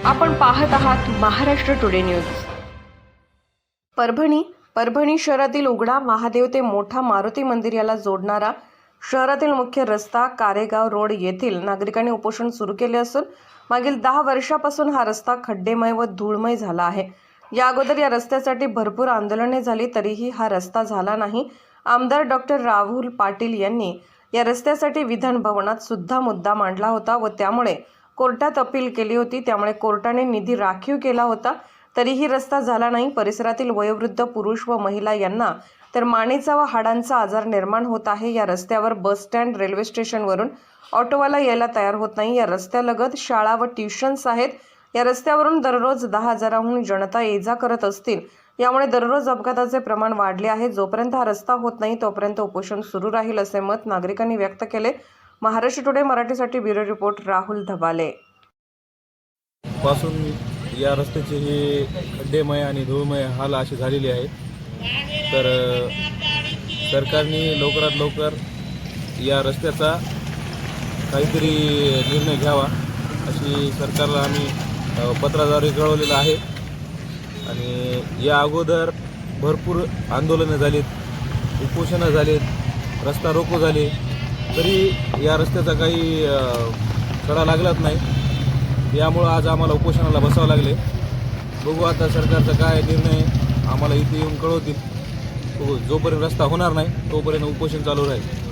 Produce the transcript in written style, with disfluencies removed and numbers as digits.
आपण पाहत आहात महाराष्ट्र टुडे न्यूज। परभणी शहरातील उघडा महादेव ते मोठा मारुती मंदिर याला जोडणारा शहरातील मुख्य रस्ता कारेगाव रोड येथील नागरिकांनी उपोषण सुरू केले असून मागील 10 वर्षापासून हा रस्ता खड्डेमय व धूळमय झाला आहे। या अगोदर या रस्त्यासाठी भरपूर आंदोलने झाली तरीही हा रस्ता झाला नाही। आमदार डॉक्टर राहुल पाटील यांनी या रस्त्यासाठी विधान भवनात सुद्धा मुद्दा मांडला होता व त्यामुळे कोर्टात अपील केली होती। त्यामुळे कोर्टाने निधी राखीव केला होता तरीही रस्ता झाला नाही। परिसरातील वयोवृद्ध पुरुष व महिला यांना तर मानेचा व हाडांचा आजार निर्माण होत आहे। या रस्त्यावर बस स्टँड, रेल्वे स्टेशनवरून ऑटोवाला यायला तयार होत नाही। या रस्त्यालगत शाळा व ट्युशन्स आहेत। या रस्त्यावरून दररोज 10,000हून जनता ये-जा करत असतील। यामुळे दररोज अपघाताचे प्रमाण वाढले आहे। जोपर्यंत हा रस्ता होत नाही तोपर्यंत उपोषण सुरू राहील असे मत नागरिकांनी व्यक्त केले। महाराष्ट्र टुडे मराठीसाठी ब्युरो रिपोर्ट राहुल धबाले। पासून या रस्त्याचे हे खड्डेमय आणि धूळमय हाल असे झालेले आहे। तर सरकारने लवकरात लवकर या रस्त्याचा काहीतरी निर्णय घ्यावा अशी सरकारला आम्ही पत्राद्वारे कळवलेलं आहे। आणि या अगोदर भरपूर आंदोलनं झालीत, उपोषणं झालीत, रस्ता रोको झाले, तरी या रस्त्याचा काही कडा लागलाच नाही। यामुळं आज आम्हाला उपोषणाला बसावं लागले। बघू आता सरकारचा काय निर्णय आम्हाला इथे येऊन कळवतील। जोपर्यंत रस्ता होणार नाही तोपर्यंत उपोषण चालू राहील।